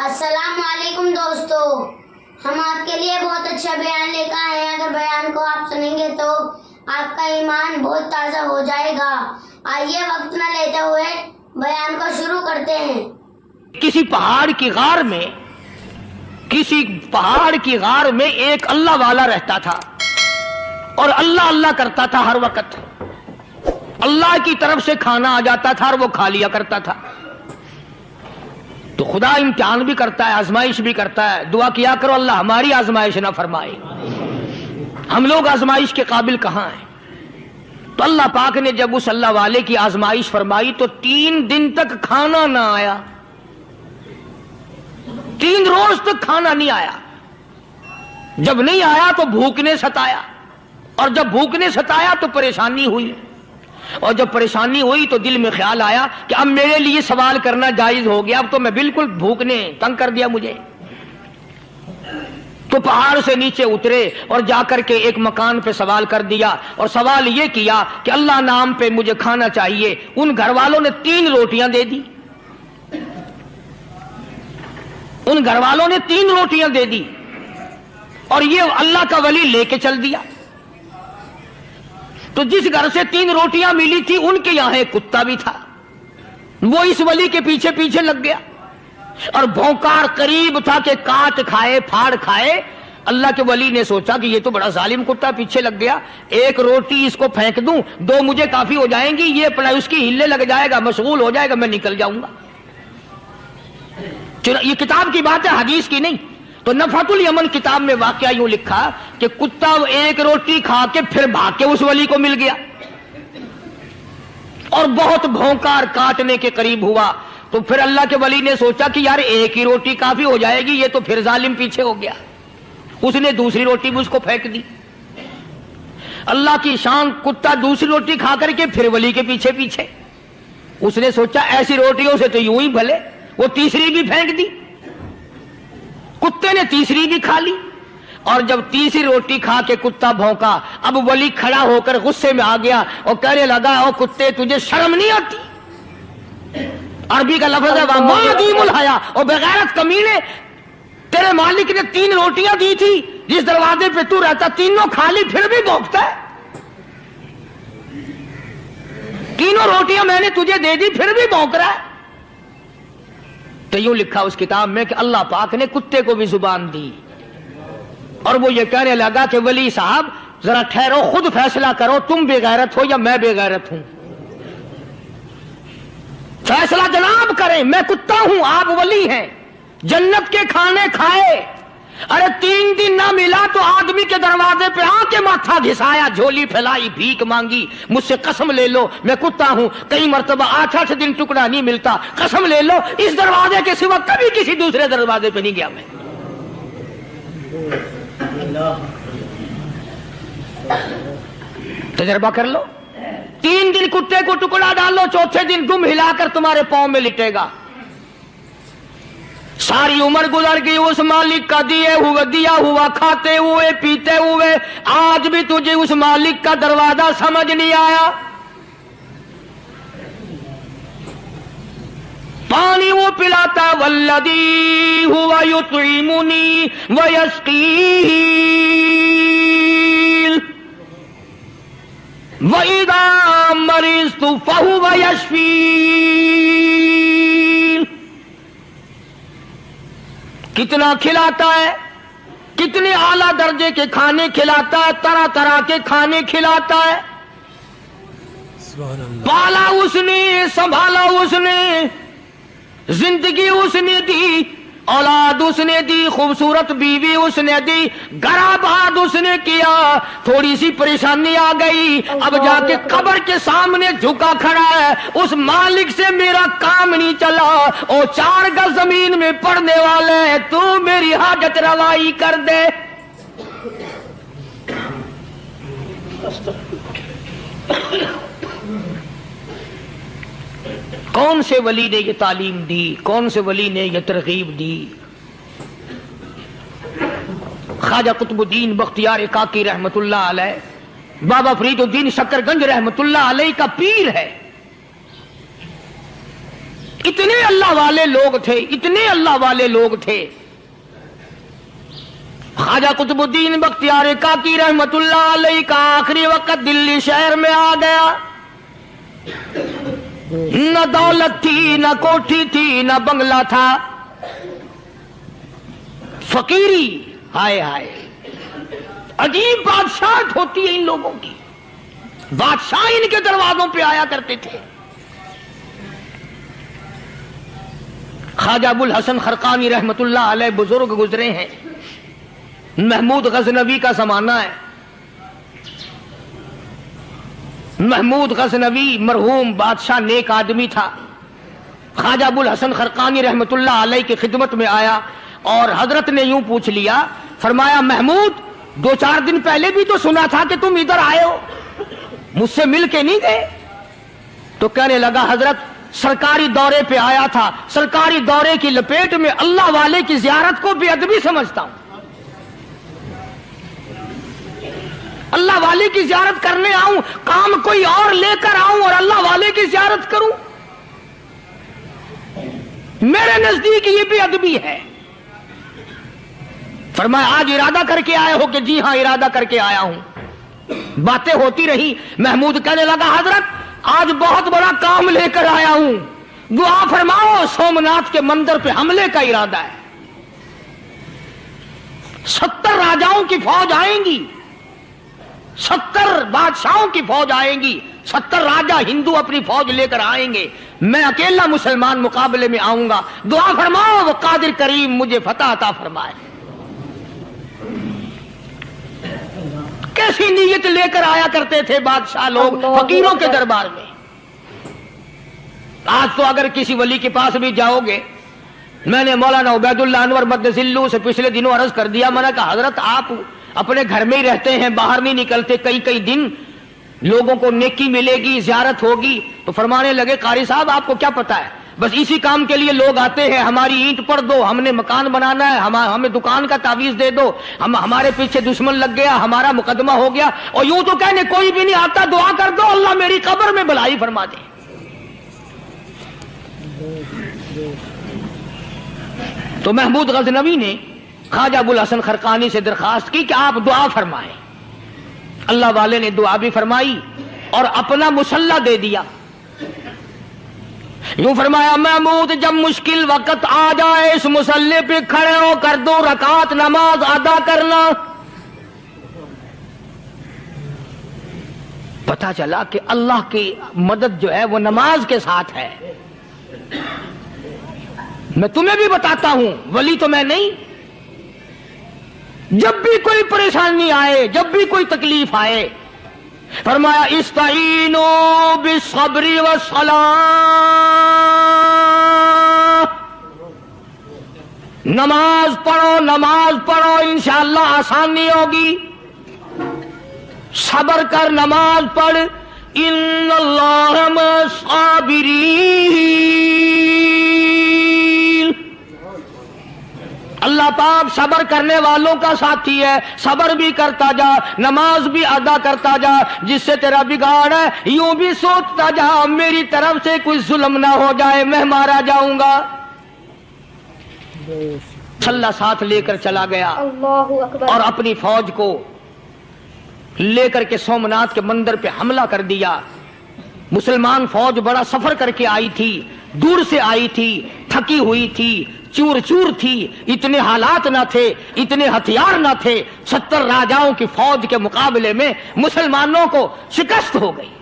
السلام علیکم دوستو، ہم آپ کے لیے بہت اچھا بیان لے کر آئے ہیں۔ اگر بیان کو آپ سنیں گے تو آپ کا ایمان بہت تازہ ہو جائے گا۔ آئیے وقت نہ لیتے ہوئے بیان کو شروع کرتے ہیں۔ کسی پہاڑ کی غار میں ایک اللہ والا رہتا تھا اور اللہ اللہ کرتا تھا ہر وقت۔ اللہ کی طرف سے کھانا آ جاتا تھا اور وہ کھا لیا کرتا تھا۔ تو خدا امتحان بھی کرتا ہے، آزمائش بھی کرتا ہے۔ دعا کیا کرو اللہ ہماری آزمائش نہ فرمائے۔ ہم لوگ آزمائش کے قابل کہاں ہیں؟ تو اللہ پاک نے جب اس اللہ والے کی آزمائش فرمائی تو 3 دن تک کھانا نہ آیا، 3 روز تک کھانا نہیں آیا۔ جب نہیں آیا تو بھوک نے ستایا، اور جب بھوک نے ستایا تو پریشانی ہوئی، اور جب پریشانی ہوئی تو دل میں خیال آیا کہ اب میرے لیے سوال کرنا جائز ہو گیا، اب تو میں بالکل بھوک نے تنگ کر دیا مجھے۔ تو پہاڑ سے نیچے اترے اور جا کر کے ایک مکان پہ سوال کر دیا، اور سوال یہ کیا کہ اللہ نام پہ مجھے کھانا چاہیے۔ ان گھر والوں نے 3 روٹیاں دے دی، ان گھر والوں نے 3 روٹیاں دے دی، اور یہ اللہ کا ولی لے کے چل دیا۔ تو جس گھر سے 3 روٹیاں ملی تھی ان کے یہاں ایک کتا بھی تھا، وہ اس ولی کے پیچھے پیچھے لگ گیا اور بھونکار قریب تھا کہ کاٹ کھائے پھاڑ کھائے۔ اللہ کے ولی نے سوچا کہ یہ تو بڑا ظالم کتا پیچھے لگ گیا، 1 روٹی اس کو پھینک دوں، 2 مجھے کافی ہو جائیں گی، یہ اپنا اس کی ہلے لگ جائے گا، مشغول ہو جائے گا، میں نکل جاؤں گا۔ یہ کتاب کی بات ہے، حدیث کی نہیں۔ تو نفحۃ الیمن کتاب میں واقعہ یوں لکھا کہ کتا 1 روٹی کھا کے پھر بھاگ کے اس ولی کو مل گیا اور بہت بھونکار کاٹنے کے قریب ہوا۔ تو پھر اللہ کے ولی نے سوچا کہ یار 1 ہی روٹی کافی ہو جائے گی، یہ تو پھر ظالم پیچھے ہو گیا۔ اس نے دوسری روٹی بھی اس کو پھینک دی۔ اللہ کی شان، کتا دوسری روٹی کھا کر کے پھر ولی کے پیچھے پیچھے۔ اس نے سوچا ایسی روٹیوں سے تو یوں ہی بھلے، وہ تیسری بھی پھینک دی۔ کتے نے تیسری بھی کھا لی، اور جب تیسری روٹی کھا کے کتا بھونکا، اب ولی کھڑا ہو کر غصے میں آ گیا اور کہنے لگا او کتے تجھے شرم نہیں آتی؟ عربی کا لفظ ہے وَمَا عَدِيمُ الْحَيَا، اور بغیرت کمینے، تیرے مالک نے 3 روٹیاں دی تھی، جس دروازے پہ تو رہتا 3 کھا لی، پھر بھی بھونکتا ہے۔ 3 روٹیاں میں نے تجھے دے دی، پھر بھی بھونک رہا ہے۔ تو یوں لکھا اس کتاب میں کہ اللہ پاک نے کتے کو بھی زبان دی، اور وہ یہ کہنے لگا کہ ولی صاحب ذرا ٹھہرو، خود فیصلہ کرو، تم بے غیرت ہو یا میں بے غیرت ہوں؟ فیصلہ جناب کریں، میں کتا ہوں، آپ ولی ہیں، جنت کے کھانے کھائے، ارے 3 دن نہ ملا تو آدمی کے دروازے پہ آ کے ماتھا گھسایا، جھولی پھیلائی، بھیک مانگی، مجھ سے قسم لے لو میں کتا ہوں، کئی مرتبہ 8 دن ٹکڑا نہیں ملتا، قسم لے لو اس دروازے کے سوا کبھی کسی دوسرے دروازے پہ نہیں گیا میں۔ تجربہ کر لو، 3 دن کتے کو ٹکڑا ڈالو، 4تھے دن دم ہلا کر تمہارے پاؤں میں لٹے گا۔ ساری عمر گزر گئی اس مالک کا دیا ہوا کھاتے ہوئے پیتے ہوئے، آج بھی تجھے اس مالک کا دروازہ سمجھ نہیں آیا۔ پانی وہ پلاتا والذی ہوا یطعمنی ویسقین وَإِذَا مَرِضْتُ فَهُوَ يَشْفِينِ۔ کتنا کھلاتا ہے، کتنے اعلیٰ درجے کے کھانے کھلاتا ہے، طرح طرح کے کھانے کھلاتا ہے۔ پالا اس نے، سنبھالا اس نے، زندگی اس نے دی، اولاد اس نے دی، خوبصورت بیوی اس نے دی، گھر آباد اس نے کیا۔ تھوڑی سی پریشانی آ گئی، اب جا کے قبر کے سامنے جھکا کھڑا ہے، اس مالک سے میرا کام نہیں چلا، او 4 گز زمین میں پڑنے والے، تو میری حاجت روائی کر دے۔ کون سے ولی نے یہ تعلیم دی، کون سے ولی نے یہ ترغیب دی؟ خواجہ قطب الدین بختیار کاکی رحمت اللہ علیہ، بابا فرید الدین شکر گنج رحمت اللہ علیہ کا پیر ہے۔ इतने अल्लाह वाले लोग थे, इतने अल्लाह वाले लोग थे। ख्वाजा कुतुबुद्दीन बख्तियार काकी रहमतुल्लाह अलैह का आखिरी वक्त दिल्ली शहर में आ गया। न दौलत थी, न कोठी थी, न बंगला था, फकीरी। हाय हाय, अजीब बादशाहत होती है इन लोगों की। बादशाह इनके दरवाजों पे आया करते थे। ख्वाजा अबुल हसन खरकानी रहमतुल्लाह अलैह बुजुर्ग गुजरे हैं। महमूद गजनवी का जमाना है। महमूद गजनवी मरहूम बादशाह नेक आदमी था। ख्वाजा अबुल हसन खरकानी रहमतुल्लाह अलैह की खिदमत में आया और हजरत ने यूं पूछ लिया, फरमाया महमूद 2-4 दिन पहले भी तो सुना था कि तुम इधर आए हो, मुझसे मिल के नहीं गए? तो कहने लगा हजरत सरकारी दौरे पे आया था, सरकारी दौरे की लपेट में अल्लाह वाले की जियारत को बेअदबी समझता हूं। अल्लाह वाले की जियारत करने आऊं, काम कोई और लेकर आऊं और अल्लाह वाले की जियारत करूं, मेरे नजदीक ये बेअदबी है। फरमाया आज इरादा करके आए हो? कि जी हां इरादा करके आया हूं। बातें होती रही। महमूद कहने लगा हजरत आज बहुत बड़ा काम लेकर आया हूं, दुआ फरमाओ। सोमनाथ के मंदिर पे हमले का इरादा है। 70 राजाओं की फौज आएंगी, 70 बादशाहों की फौज आएंगी, 70 राजा हिंदू अपनी फौज लेकर आएंगे। मैं अकेला मुसलमान मुकाबले में आऊंगा, दुआ फरमाओ वो कादिर करीम मुझे फतह अता फरमाए। कैसी नीयत लेकर आया करते थे बादशाह लोग फकीरों के दरबार में। आज तो अगर किसी वली के पास भी जाओगे, मैंने मौलाना उबैदुल्लाह अनवर मद्दसिल्लू से पिछले दिनों अर्ज कर दिया, मैंने कहा हजरत आप अपने घर में ही रहते हैं, बाहर नहीं निकलते, कई कई दिन लोगों को नेकी मिलेगी, जियारत होगी। तो फरमाने लगे कारी साहब आपको क्या पता है, बस इसी काम के लिए लोग आते हैं। हमारी ईंट पड़ दो, हमने मकान बनाना है, हमें दुकान का तावीज दे दो, हमारे पीछे दुश्मन लग गया, हमारा मुकदमा हो गया, और यूं तो कहने कोई भी नहीं आता, दुआ कर दो अल्लाह मेरी कब्र में भलाई फरमा दे। तो महमूद गजनवी ने ख्वाजा अबुल हसन खरकानी से दरखास्त की कि आप दुआ फरमाएं। अल्लाह वाले ने दुआ भी फरमाई और अपना मुसल्ला दे दिया। यूं फरमाया महमूद जब मुश्किल वक्त आ जाए इस मुसल्ले पे खड़े होकर 2 रकात नमाज अदा करना। पता चला कि अल्लाह की मदद जो है वो नमाज के साथ है। मैं तुम्हें भी बताता हूं, वली तो मैं नहीं। जब भी कोई परेशानी आए, जब भी कोई तकलीफ आए, फरमाया इस्ताईनो बिस्सब्री वस्सलाह, नमाज पढ़ो इंशाअल्लाह आसानी होगी। सब्र कर, नमाज पढ़। इन्नल्लाह मस्साबिरीन, अल्लाह पाक सब्र करने वालों का साथी है। सब्र भी करता जा, नमाज भी अदा करता जा। जिससे तेरा बिगाड़ है यूं भी सोचता जा मेरी तरफ से कोई जुल्म ना हो जाए, मैं मारा जाऊंगा। छल्ला साथ लेकर चला गया और अपनी फौज को लेकर के सोमनाथ के मंदिर पे हमला कर दिया। मुसलमान फौज बड़ा सफर करके आई थी, दूर से आई थी, थकी हुई थी, चूर चूर थी, इतने हालात ना थे, इतने हथियार ना थे। 70 राजाओं की फौज के मुकाबले में मुसलमानों को शिकस्त हो गई।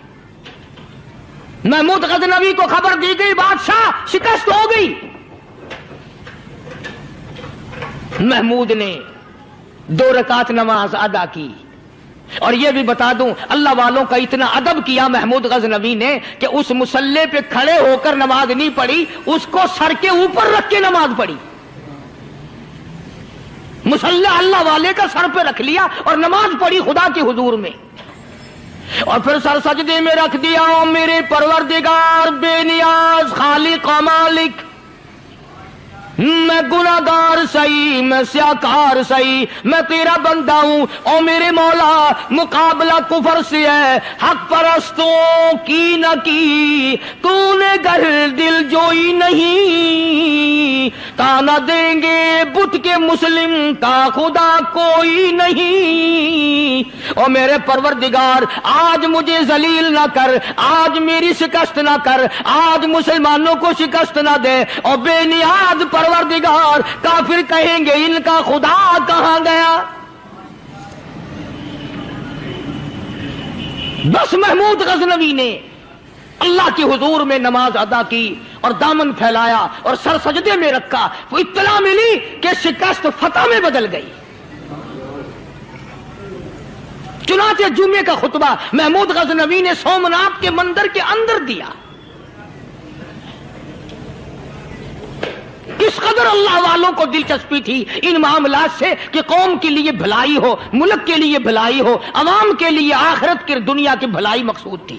महमूद गजनवी को खबर दी गई बादशाह शिकस्त हो गई। महमूद ने 2 रकात नमाज अदा की। और यह भी बता दूं, अल्लाह वालों का इतना अदब किया महमूद गजनवी ने कि उस मुसल्ले पे खड़े होकर नमाज नहीं पढ़ी, उसको सर के ऊपर रख के नमाज पढ़ी। मुसल्ला अल्लाह वाले का सर पे रख लिया और नमाज पढ़ी खुदा के हुजूर में। और फिर सर सजदे में रख दिया। ओ मेरे परवरदिगार बेनियाज खालिक मालिक, मैं میں गुनाहगार सही, मैं स्याकार सही, मैं तेरा बंदा हूं और मेरे मौला मुकाबला कुफर से है। हक परस्तों की न की तूने घर दिल जोई नहीं, ताना देंगे बुत के मुस्लिम का खुदा कोई नहीं। और मेरे परवरदिगार आज मुझे जलील ना कर, आज मेरी शिकस्त ना कर, आज मुसलमानों को शिकस्त ना दे। और बेनियाज परवरदिगार काफिर कहेंगे इनका खुदा कहां गया। बस महमूद गजनवी ने अल्लाह के हुजूर में नमाज अदा की और दामन फैलाया और सर सजदे में रखा। वो इत्तला मिली कि शिकस्त फतह में बदल गई। चुनाचे जुमे का खुतबा महमूद गजनवी ने सोमनाथ के मंदिर के अंदर दिया। इस कदर अल्लाह वालों को दिलचस्पी थी इन मामलात से कि कौम के लिए भलाई हो, मुल्क के लिए भलाई हो, अवाम के लिए आखिरत की दुनिया की भलाई मकसूद थी।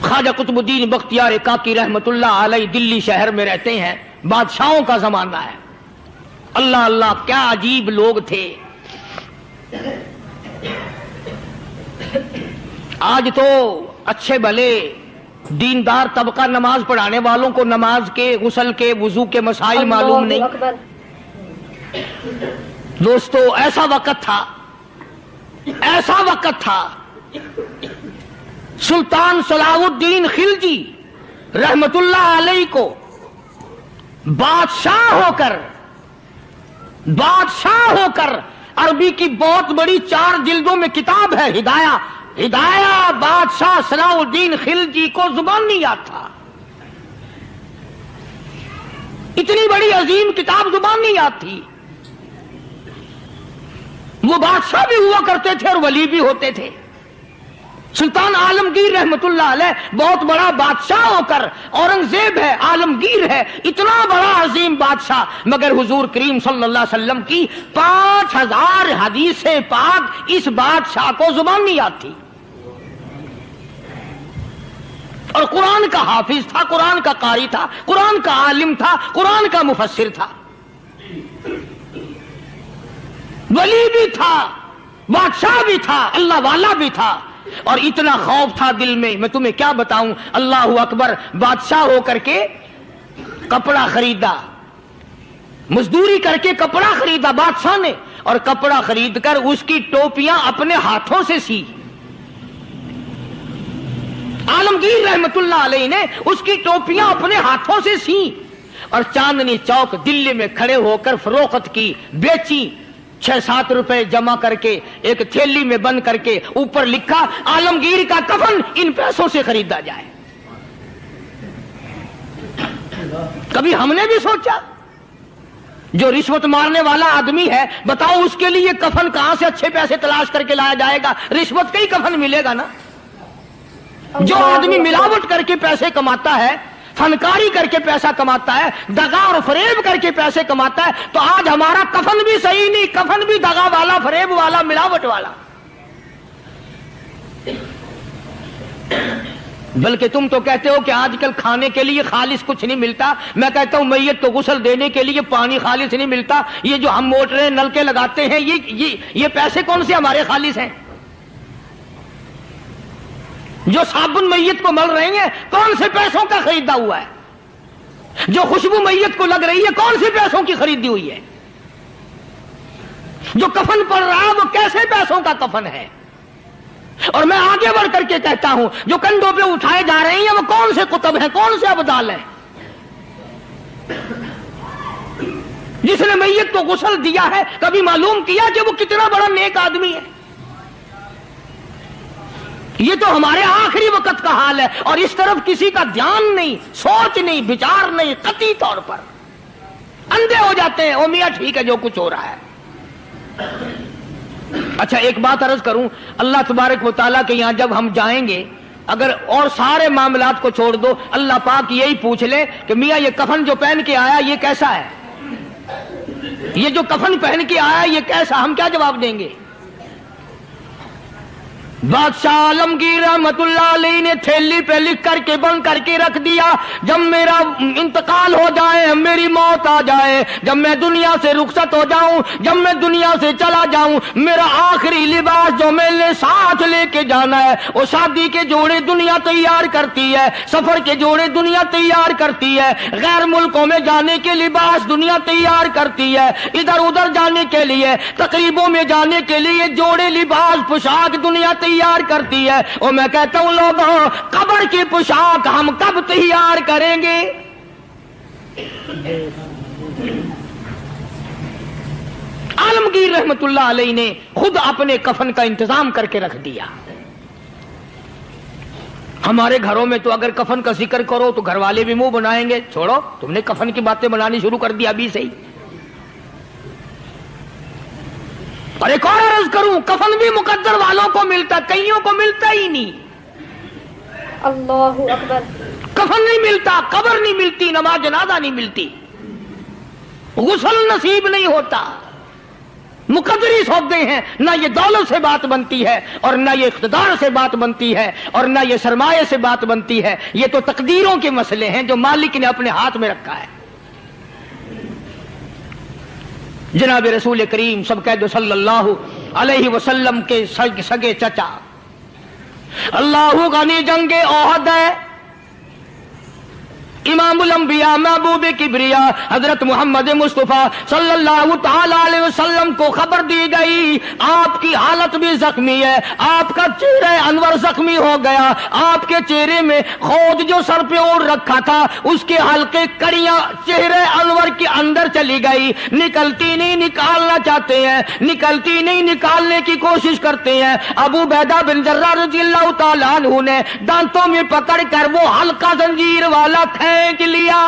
ख्वाजा कुतुबुद्दीन बख्तियार काकी रहमतुल्लाह अलैह दिल्ली शहर में रहते हैं। बादशाहों का जमाना है। अल्लाह अल्लाह क्या अजीब लोग थे। आज तो अच्छे भले दीनदार तबका नमाज पढ़ाने वालों को नमाज के, गुस्ल के, वुजू के मसाइल मालूम नहीं। दोस्तों ऐसा वक्त था, ऐसा वक्त था सुल्तान सलाहुद्दीन खिलजी रहमतुल्लाह अलैह को बादशाह होकर अरबी की बहुत बड़ी 4 जिल्दों में किताब है हिदाया बादशाह सलाहुद्दीन खिलजी को जुबान नहीं आता। इतनी बड़ी अजीम किताब जुबान नहीं आती। वो बादशाह भी हुआ करते थे और वली भी होते थे। सुल्तान आलमगीर रहमतुल्लाह अलैह बहुत बड़ा बादशाह होकर, औरंगजेब है, आलमगीर है, इतना बड़ा अजीम बादशाह, मगर हुजूर करीम सल्लल्लाहु अलैहि वसल्लम की 5000 हदीसें पाक इस बादशाह को जुबान नहीं आती। और कुरान का हाफिज था, कुरान का कारी था, कुरान का आलिम था, कुरान का मुफस्सिर था, वली भी था, बादशाह भी था, अल्लाह वाला भी था। और इतना खौफ था दिल में, मैं तुम्हें क्या बताऊं। अल्लाह अकबर, बादशाह होकर के कपड़ा खरीदा, मजदूरी करके कपड़ा खरीदा बादशाह ने, और कपड़ा खरीद कर उसकी टोपियां अपने हाथों से सी। आलमगीर रहमतुल्लाह अलैह ने उसकी टोपियां अपने हाथों से सी और चांदनी चौक दिल्ली में खड़े होकर फरोख्त की, बेची। 6-7 रुपए जमा करके एक थैली में बंद करके ऊपर लिखा आलमगीर का कफन इन पैसों से खरीदा जाए। कभी हमने भी सोचा जो रिश्वत मारने वाला आदमी है, बताओ उसके लिए कफन कहां से अच्छे पैसे तलाश करके लाया जाएगा। रिश्वत का ही कफन मिलेगा ना। जो आदमी मिलावट करके पैसे कमाता है, फनकारी करके पैसा कमाता है, दगा और फरेब करके पैसे कमाता है, तो आज हमारा कफन भी सही नहीं, कफन भी दगा वाला, फरेब वाला, मिलावट वाला। बल्कि तुम तो कहते हो कि आजकल खाने के लिए खालिस कुछ नहीं मिलता। मैं कहता हूं मैयत को गुस्ल देने के लिए पानी खालिस नहीं मिलता। ये जो हम मोटरें नलके लगाते हैं, ये पैसे कौन से हमारे खालिस हैं? जो साबुन मैयत को मल रही है, कौन से पैसों का खरीदा हुआ है? जो खुशबू मैयत को लग रही है, कौन से पैसों की खरीदी हुई है? जो कफन पड़ रहा है, वो कैसे पैसों का कफन है? और मैं आगे बढ़ करके कहता हूं, जो कंधों पे उठाए जा रहे हैं, वो कौन से कुतुब हैं, कौन से अब्दाल हैं? जिसने मैयत को गुस्ल दिया है, कभी मालूम किया कि वो कितना बड़ा नेक आदमी है? ये तो हमारे आखिरी वक्त का हाल है और इस तरफ किसी का ध्यान नहीं, सोच नहीं, विचार नहीं, कतई तौर पर अंधे हो जाते हैं। ओ मियां ठीक है जो कुछ हो रहा है। अच्छा एक बात अर्ज करूं, अल्लाह तबारक व तआला के यहां जब हम जाएंगे, अगर और सारे मामलात को छोड़ दो, अल्लाह पाक यही पूछ ले कि मियां ये कफन जो पहन के आया ये कैसा है? ये जो कफन पहन के आया ये कैसा? हम क्या जवाब देंगे? बादशाह आलमगीर रहमतुल्लाह अलैह ने थैली पे लिख करके बंद करके रख दिया, जब मेरा इंतकाल हो जाए, मेरी मौत आ जाए, जब मैं दुनिया से रुखसत हो जाऊं, जब मैं दुनिया से चला जाऊं, मेरा आखिरी लिबास जो मैंने साथ लेके जाना है, वो शादी के जोड़े दुनिया तैयार करती है, सफर के जोड़े दुनिया तैयार करती है, गैर मुल्कों में जाने के लिबास दुनिया तैयार करती है, इधर उधर जाने के लिए, तकरीबों में जाने के लिए जोड़े लिबास पोशाक दुनिया तैयार करती है। और मैं कहता हूं लोगों, कब्र की पोशाक हम कब तैयार करेंगे? आलमगीर रहमतुल्लाह अलैह ने खुद अपने कफन का इंतजाम करके रख दिया। हमारे घरों में तो अगर कफन का जिक्र करो तो घर वाले भी मुंह बनाएंगे, छोड़ो तुमने कफन की बातें बनानी शुरू कर दी अभी से ही। और एक और अर्ज करूं, कफन भी मुकद्दर वालों को मिलता, कईयों को मिलता ही नहीं। अल्लाहु अकबर। कफन नहीं मिलता, कब्र नहीं मिलती, नमाज जनाजा नहीं मिलती, गुस्ल नसीब नहीं होता। मुकद्दरी सौदे हैं, ना ये दौलत से बात बनती है और ना ये इख्तिदार से बात बनती है और ना ये सरमाए से बात बनती है। ये तो तकदीरों के मसले हैं जो मालिक ने अपने हाथ में रखा है। जनाब रसूल करीम सब कह दो सल्लल्लाहु अलैहि वसल्लम के सगे चचा अल्लाहु गनी जंगे ओहद है, इमामुल अंबिया महबूब किबरिया हजरत मोहम्मद मुस्तफा सल्लल्लाहु ताला अलैहि वसल्लम को खबर दी गई, आपकी हालत भी जख्मी है, आपका चेहरा अनवर जख्मी हो गया, आपके चेहरे में खोद जो सर पे ओढ़ रखा था उसके हल्के कड़ियां चेहरे अनवर के अंदर चली गई, निकलती नहीं, निकालना चाहते हैं, निकलती नहीं, निकालने की कोशिश करते हैं। अबू बैदा बिन जर्राह रज़ियल्लाहु ताला अन्हु ने दांतों में पकड़ कर वो हल्का जंजीर वाला फेंक लिया।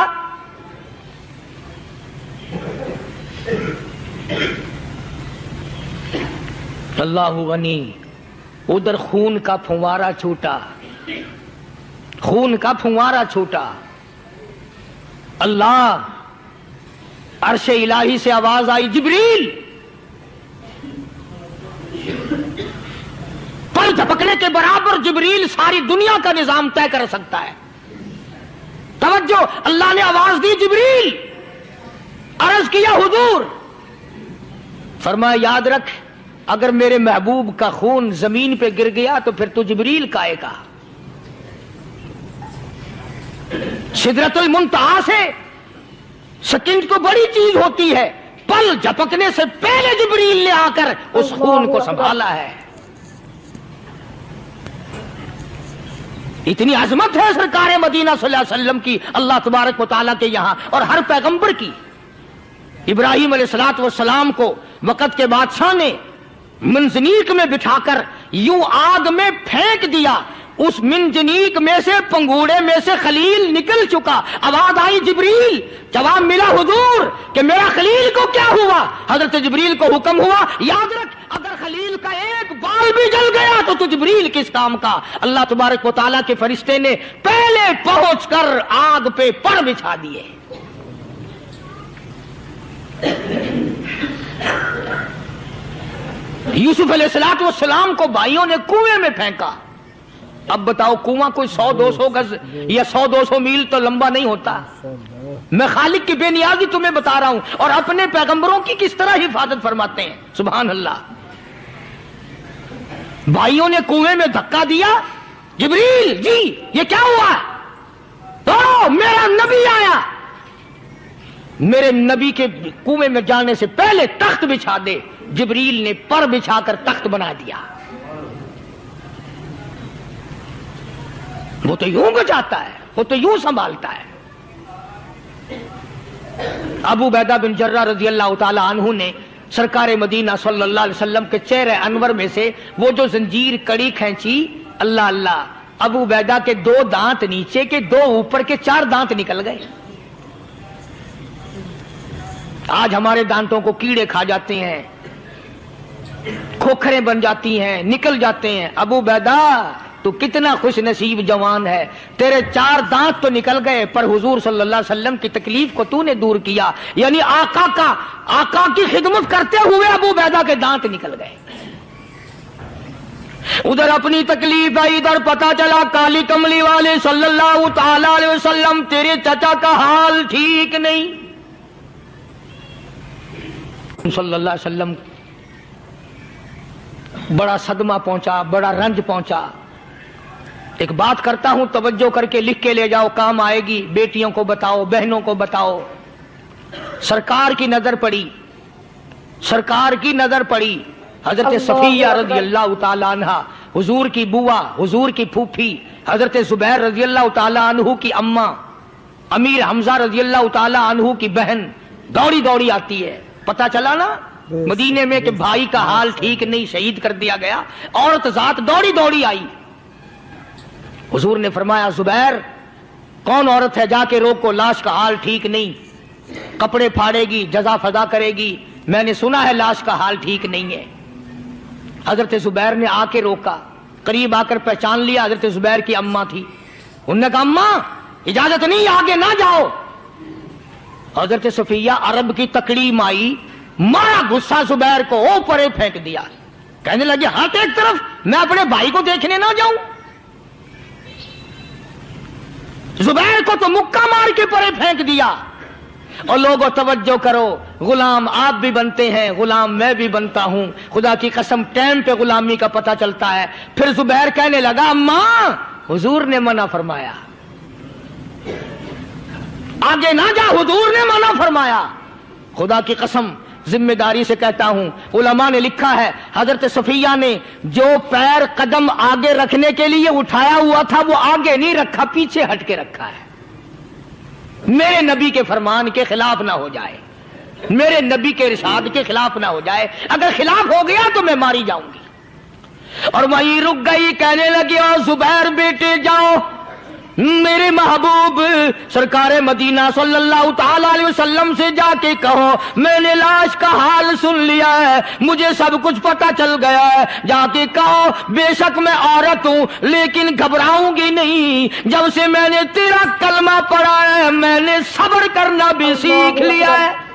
अल्लाहु गनी, उधर खून का फुवारा छूटा, खून का फुवारा छूटा। अल्लाह अर्शे इलाही से आवाज आई, जिब्रील। पर झपकने के बराबर जिब्रील सारी दुनिया का निजाम तय कर सकता है। तवज्जो, अल्लाह ने आवाज दी, जिब्रील। अर्ज किया, हुजूर। फरमाया, याद रख, अगर मेरे महबूब का खून जमीन पे गिर गया तो फिर तू जिब्रील का आएगा। सिदरतुल मुंतहा से सेकंड तो बड़ी चीज होती है, पल झपकने से पहले जिब्रील ने आकर उस खून को संभाला है। इतनी अजमत है सरकार मदीना सल्लल्लाहु अलैहि वसल्लम की, अल्लाह तबारक व तआला के यहां और हर पैगंबर की। इब्राहिम अलैहिस्सलातु वस्सलाम को वक़्त के बादशाह ने मंजनीक में बिठाकर यूं आग में फेंक दिया, उस मिंजनीक में से, पंगूड़े में से खलील निकल चुका। आवाज आई, जिब्रील। जवाब मिला, हुजूर, कि मेरा खलील को क्या हुआ? हजरत जिब्रील को हुक्म हुआ, याद रख, अगर खलील का एक बाल भी जल गया तो तू जिब्रील किस काम का? अल्लाह तबारक व तआला के फरिश्ते ने पहले पहुंचकर आग पे पड़ बिछा दिए। यूसुफ अलैहिस्सलातु वस्सलाम को भाइयों ने कुएं में फेंका। अब बताओ, कुआं कोई 100-200 गज या 100-200 मील तो लंबा नहीं होता। मैं खालिक की बेनियाजी तुम्हें बता रहा हूं और अपने पैगंबरों की किस तरह हिफाजत फरमाते हैं। सुभान अल्लाह। भाइयों ने कुएं में धक्का दिया, जिब्रील जी ये क्या हुआ? तो मेरा नबी आया, मेरे नबी के कुएं में जाने से पहले तख्त बिछा दे। जिब्रील ने पर बिछाकर तख्त बना दिया। वो तो यूं बचाता है, वो तो यूं संभालता है। अबू बैदा बिन जर्राह रज़ियल्लाहु ताला अन्हु ने सरकार मदीना सल्लल्लाहु अलैहि वसल्लम के चेहरे अनवर में से वो जो जंजीर कड़ी खींची, अल्लाह अल्लाह, अबू बैदा के 2 दांत नीचे के, 2 ऊपर के, 4 दांत निकल गए। आज हमारे दांतों को कीड़े खा जाते हैं, खोखरें बन जाती हैं, निकल जाते हैं। अबू बैदा तू कितना खुश नसीब जवान है, तेरे 4 दांत तो निकल गए पर हुजूर सल्लल्लाहु अलैहि वसल्लम की तकलीफ को तूने दूर किया। यानी आका की खिदमत करते हुए अबू बैदा के दांत निकल गए। उधर अपनी तकलीफ है, इधर पता चला काली कमली वाले सल्लल्लाहु ताला अलैहि वसल्लम तेरे चचा का हाल ठीक नहीं। सल्लल्लाहु अलैहि वसल्लम बड़ा सदमा पहुंचा, बड़ा रंज पहुंचा। एक बात करता हूं, तवज्जो करके लिख के ले जाओ, काम आएगी। बेटियों को बताओ, बहनों को बताओ। सरकार की नजर पड़ी, सरकार की नजर पड़ी। हजरत सफिया रजी अल्लाह ताला अन्हा, हुजूर की बुआ, हुजूर की फूफी, हजरत जुबैर रजी अल्लाह ताला अन्हु की अम्मा, अमीर हमजा रजी अल्लाह ताला अन्हु की बहन दौड़ी दौड़ी आती है। पता चला ना मदीने में कि भाई का हाल ठीक नहीं, शहीद कर दिया गया। औरत जात दौड़ी दौड़ी आई। हुजूर ने फरमाया, जुबैर कौन औरत है, जाके रोको, लाश का हाल ठीक नहीं, कपड़े फाड़ेगी, जजा फजा करेगी, मैंने सुना है लाश का हाल ठीक नहीं है। हजरत जुबैर ने आके रोका, करीब आकर पहचान लिया, हजरत जुबैर की अम्मा थी। उन्होंने कहा, अम्मा इजाजत नहीं, आगे ना जाओ। हजरत सफिया अरब की तकड़ी माई, मारा गुस्सा जुबैर को, ओ परे फेंक दिया। कहने लगे, हाथ एक तरफ, मैं अपने भाई को देखने ना जाऊं। जुबैर को तो मुक्का मार के परे फेंक दिया। और लोगों तवज्जो करो, गुलाम आप भी बनते हैं, गुलाम मैं भी बनता हूं। खुदा की कसम टाइम पे गुलामी का पता चलता है। फिर जुबैर कहने लगा, अम्मा हुजूर ने मना फरमाया, आगे ना जा, हुजूर ने मना फरमाया। खुदा की कसम जिम्मेदारी से कहता हूं, उलमा ने लिखा है, हजरत सफिया ने जो पैर कदम आगे रखने के लिए उठाया हुआ था वो आगे नहीं रखा, पीछे हट के रखा है। मेरे नबी के फरमान के खिलाफ ना हो जाए, मेरे नबी के इरशाद के खिलाफ ना हो जाए। अगर खिलाफ हो गया तो मैं मारी जाऊंगी। और वहीं रुक गई, कहने लगी, ओ जुबैर बेटे जाओ, मेरे महबूब सरकार मदीना सल्लल्लाहु ताला अलैहि वसल्लम से जाके कहो मैंने लाश का हाल सुन लिया है, मुझे सब कुछ पता चल गया है। जाके कहो बेशक मैं औरत हूं लेकिन घबराऊंगी नहीं, जब से मैंने तेरा कलमा पढ़ा है मैंने सब्र करना भी सीख लिया है।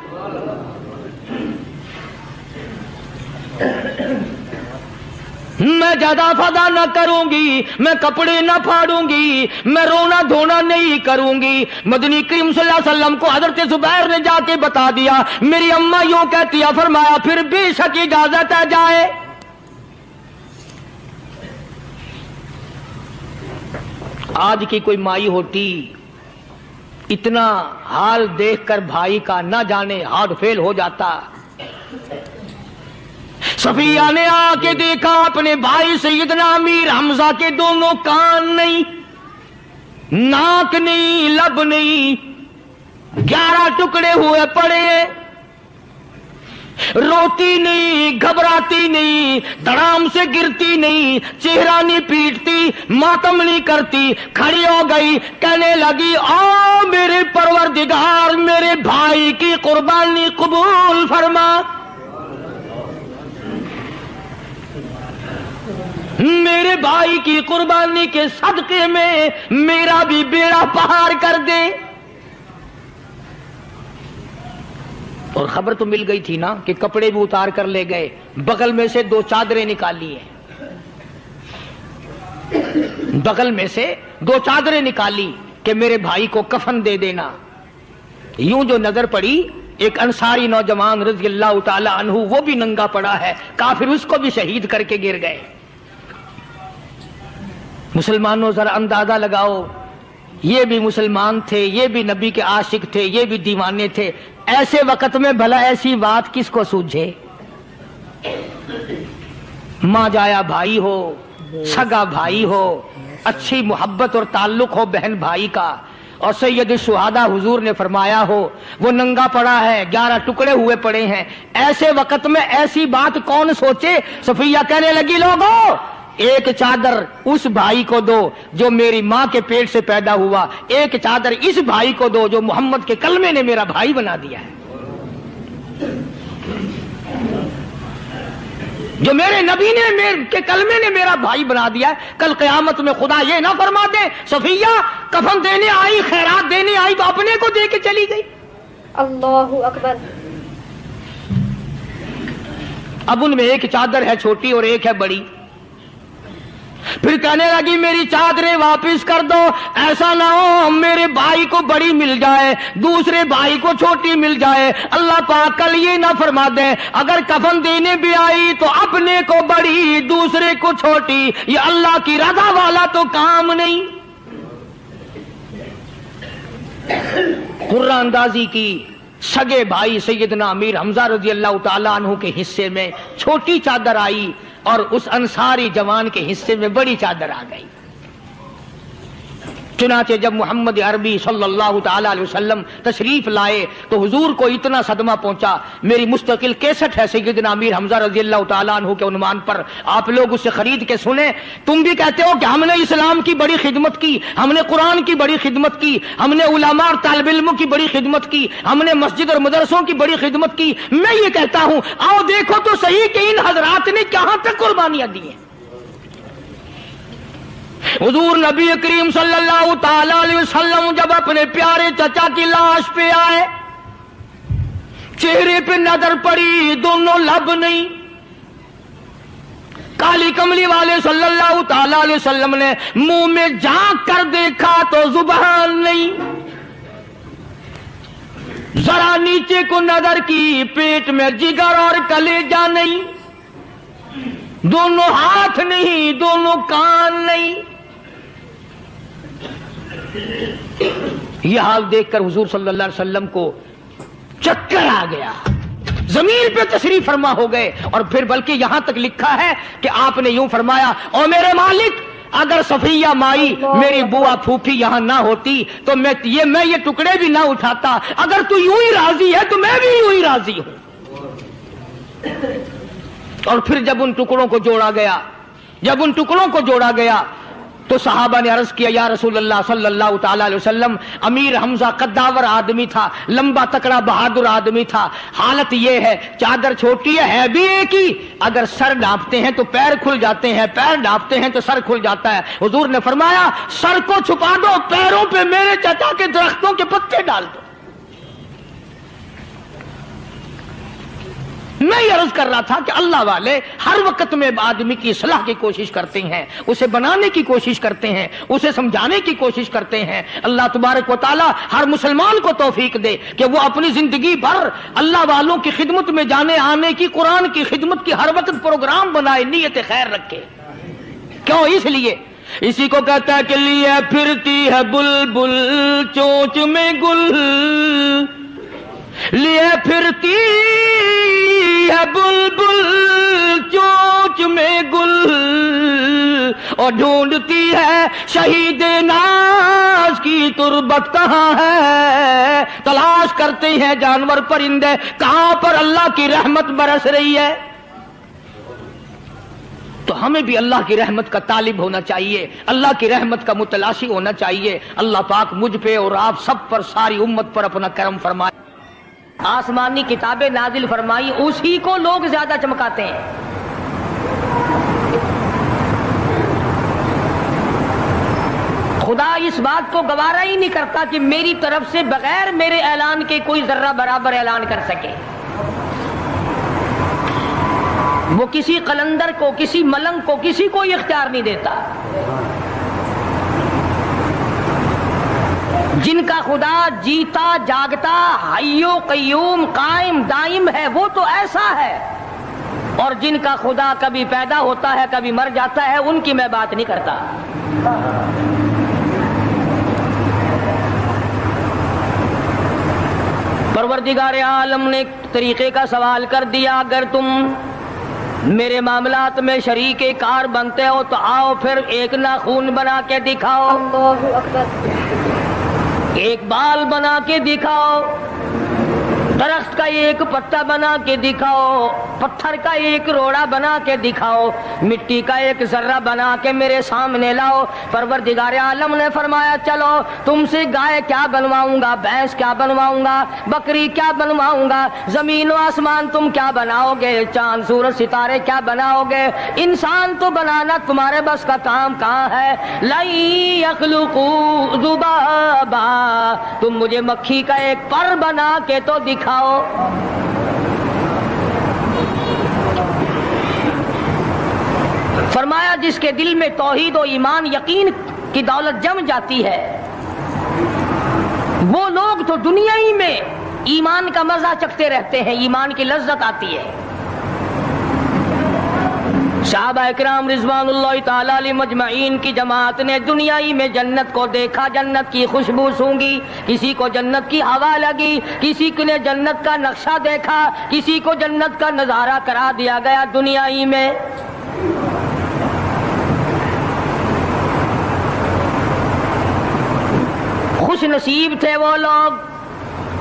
मैं ज्यादा फदा न करूंगी, मैं कपड़े न फाड़ूंगी, मैं रोना धोना नहीं करूंगी। मदनी करीम सल्लल्लाहु अलैहि वसल्लम को हजरत जुबैर ने जाके बता दिया, मेरी अम्मा यूं कहती है। फरमाया फिर बेशक इजाजत है, जाए। आज की कोई माई होती इतना हाल देखकर भाई का न जाने हार्ट फेल हो जाता। सफिया ने आके देखा अपने भाई सैयदना अमीर हमजा के दोनों कान नहीं, नाक नहीं, लब नहीं, 11 टुकड़े हुए पड़े हैं। रोती नहीं, घबराती नहीं, धड़ाम से गिरती नहीं, चेहरा नहीं पीटती, मातम नहीं करती, खड़ी हो गई, कहने लगी, ओ मेरे परवरदिगार मेरे भाई की कुर्बानी कबूल फरमा, मेरे भाई की कुर्बानी के सदके में मेरा भी बेड़ा पार कर दे। और खबर तो मिल गई थी ना कि कपड़े भी उतार कर ले गए, बगल में से 2 चादरें निकाली हैं, बगल में से 2 चादरें निकाली कि मेरे भाई को कफन दे देना। यूं जो नजर पड़ी एक अंसारी नौजवान रज़ी अल्लाह ताला अन्हु, वो भी नंगा पड़ा है, काफिर उसको भी शहीद करके गिर गए। मुसलमानों जरा अंदाजा लगाओ, ये भी मुसलमान थे, ये भी नबी के आशिक थे, ये भी दीवाने थे। ऐसे वक्त में भला ऐसी बात किसको सूझे? माँ जाया भाई हो, सगा भाई हो, अच्छी मोहब्बत और ताल्लुक हो बहन भाई का, और सैयद शुहादा हुजूर ने फरमाया हो वो नंगा पड़ा है, 11 टुकड़े हुए पड़े हैं। ऐसे वक्त में ऐसी बात कौन सोचे? सफिया कहने लगी, लोगों एक चादर उस भाई को दो जो मेरी माँ के पेट से पैदा हुआ, एक चादर इस भाई को दो जो मोहम्मद के कलमे ने मेरा भाई बना दिया है, जो मेरे नबी ने मेरे के कलमे ने मेरा भाई बना दिया है। कल क़यामत में खुदा ये ना फरमा दे सफिया कफन देने आई, खैरात देने आई तो अपने को दे के चली गई। अल्लाहु अकबर। अब उनमें एक चादर है छोटी और एक है बड़ी। फिर कहने लगी मेरी चादरें वापस कर दो, ऐसा ना हो मेरे भाई को बड़ी मिल जाए, दूसरे भाई को छोटी मिल जाए, अल्लाह पाक कल ये ना फरमा दे अगर कफन देने भी आई तो अपने को बड़ी दूसरे को छोटी, ये अल्लाह की रजा वाला तो काम नहीं। कुर्रा अंदाजी की सगे भाई सैयदना अमीर हमजा रजी अल्लाह तआला अन्हु के हिस्से में छोटी चादर आई और उस अंसारी जवान के हिस्से में बड़ी चादर आ गई। चुनाचे जब मोहम्मद अरबी सल्लल्लाहु ताला अलैहि वसल्लम तशरीफ लाए तो हुजूर को इतना सदमा पहुंचा। मेरी मुस्तकिल कैसेट है सैयदना अमीर हमजा रजी अल्लाह तआला अन्हु के उन्वान पर, आप लोग उसे खरीद के सुने। तुम भी कहते हो कि हमने इस्लाम की बड़ी खिदमत की, हमने कुरान की बड़ी खिदमत की, हमने उलमा और तालिब इल्मों की बड़ी खिदमत की, हमने मस्जिद और मदरसों की बड़ी खिदमत की। मैं ये कहता हूं आओ देखो तो सही कि इन हजरात ने कहां तक कुर्बानियां दी हैं। हुजूर नबी करीम सल्लल्लाहु ताला अलैहि वसल्लम जब अपने प्यारे चचा की लाश पे आए, चेहरे पे नजर पड़ी दोनों लब नहीं। काली कमली वाले सल्लल्लाहु ताला अलैहि वसल्लम ने मुंह में झांक कर देखा तो जुबान नहीं, जरा नीचे को नजर की पेट में जिगर और कलेजा नहीं, दोनों हाथ नहीं दोनों कान नहीं। यह हाल देखकर हुजूर सल्लल्लाहु अलैहि वसल्लम को चक्कर आ गया, जमीन पे तशरीफ फरमा हो गए। और फिर बल्कि यहां तक लिखा है कि आपने यूं फरमाया, ओ मेरे मालिक अगर सफिया माई मेरी बुआ फूफी यहां ना होती तो मैं ये टुकड़े भी ना उठाता, अगर तू यूं ही राजी है तो मैं भी यूं ही राजी हूं। और फिर जब उन टुकड़ों को जोड़ा गया तो सहाबा ने अर्ज किया, या रसूलल्लाह सल्लल्लाहु ताला अलैहि वसल्लम, अमीर हमजा कद्दावर आदमी था, लंबा तकड़ा बहादुर आदमी था, हालत ये है चादर छोटी है भी एक ही, अगर सर ढांपते हैं तो पैर खुल जाते हैं, पैर ढांपते हैं तो सर खुल जाता है। हुजूर ने फरमाया सर को छुपा दो, पैरों पे मेरे चचा के दरख्तों के पत्ते डाल दो। मैं ये अर्ज कर रहा था कि अल्लाह वाले हर वक्त में आदमी की सलाह की कोशिश करते हैं, उसे बनाने की कोशिश करते हैं, उसे समझाने की कोशिश करते हैं। अल्लाह तबारक व तआला हर मुसलमान को तौफीक दे कि वो अपनी जिंदगी भर अल्लाह वालों की खिदमत में जाने आने की, कुरान की खिदमत की हर वक्त प्रोग्राम बनाए, नीयत खैर रखे। क्यों? इसलिए इसी को कहता है कि लिए फिरती है बुलबुल चोंच में गुल, लिए फिरती है बुलबुल चोंच में गुल, और ढूंढती है शहीद नाज की तुरबत कहाँ है, तलाश करते हैं जानवर परिंदे कहां पर अल्लाह की रहमत बरस रही है। तो हमें भी अल्लाह की रहमत का तालिब होना चाहिए, अल्लाह की रहमत का मुतलाशी होना चाहिए। अल्लाह पाक मुझ पे और आप सब पर, सारी उम्मत पर अपना करम फरमाए। आसमानी किताबें नाजिल फरमाई, उसी को लोग ज्यादा चमकाते हैं। खुदा इस बात को गवारा ही नहीं करता कि मेरी तरफ से बगैर मेरे ऐलान के कोई जर्रा बराबर ऐलान कर सके। वो किसी कलंदर को, किसी मलंग को, किसी को इख्तियार नहीं देता। जिनका खुदा जीता जागता हय्यो कय्यूम कायम दाइम है वो तो ऐसा है, और जिनका खुदा कभी पैदा होता है कभी मर जाता है उनकी मैं बात नहीं करता। परवरदिगार आलम ने एक तरीके का सवाल कर दिया, अगर तुम मेरे मामलात में शरीके कार बनते हो तो आओ फिर एक नाखून बना के दिखाओ, अल्लाहु अकबर। एक बाल बना के दिखाओ, दरख्त का एक पत्ता बना के दिखाओ, पत्थर का एक रोड़ा बना के दिखाओ, मिट्टी का एक जर्रा बना के मेरे सामने लाओ। परवरदिगार आलम ने फरमाया चलो तुमसे गाय क्या बनवाऊंगा, भैंस क्या बनवाऊंगा, बकरी क्या बनवाऊंगा, जमीन और आसमान तुम क्या बनाओगे, चांद सूरज सितारे क्या बनाओगे, इंसान तो बनाना तुम्हारे बस का काम कहाँ है। लाई यखलुकू ज़ुबाबा, तुम मुझे मक्खी का एक पर बना के तो दिखाओ। فرمایا جس کے دل میں توحید و ایمان یقین کی دولت جم جاتی ہے وہ لوگ تو دنیا ہی میں ایمان کا مزہ چکھتے رہتے ہیں، ایمان کی لذت آتی ہے۔ صحابہ کرام رضوان اللہ تعالی علیہ مجمعین کی جماعت نے دنیا ہی میں جنت کو دیکھا، جنت کی خوشبو سونگھی، کسی کو جنت کی ہوا لگی، کسی نے جنت کا نقشہ دیکھا، کسی کو جنت کا نظارہ کرا دیا گیا دنیا ہی میں۔ خوش نصیب تھے وہ لوگ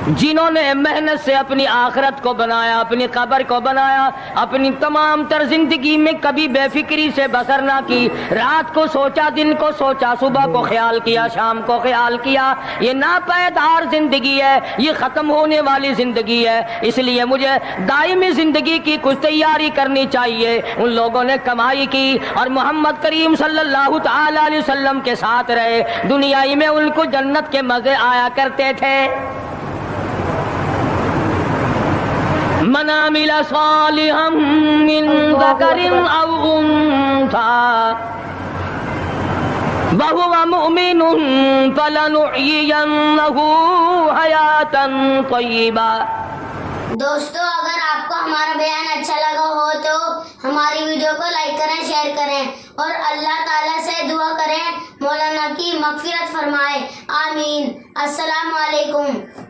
جنہوں نے محنت سے اپنی آخرت کو بنایا، اپنی قبر کو بنایا، اپنی تمام تر زندگی میں کبھی بے فکری سے بسر نہ کی، رات کو سوچا، دن کو سوچا، صبح کو خیال کیا، شام کو خیال کیا۔ یہ ناپائیدار زندگی ہے، یہ ختم ہونے والی زندگی ہے، اس لیے مجھے دائمی زندگی کی کچھ تیاری کرنی چاہیے۔ ان لوگوں نے کمائی کی اور محمد کریم صلی اللہ تعالی علیہ وسلم کے ساتھ رہے، دنیا ہی میں ان کو جنت کے مزے آیا کرتے تھے۔ من عمل صالحا من ذکر او انثى وهو مؤمن فلنحيينه حياة طیبہ۔ دوستو اگر آپ کو ہمارا بیان اچھا لگا ہو تو ہماری ویڈیو کو لائک کریں، شیئر کریں اور اللہ تعالیٰ سے دعا کریں مولانا کی مغفرت فرمائے، آمین۔ السلام علیکم۔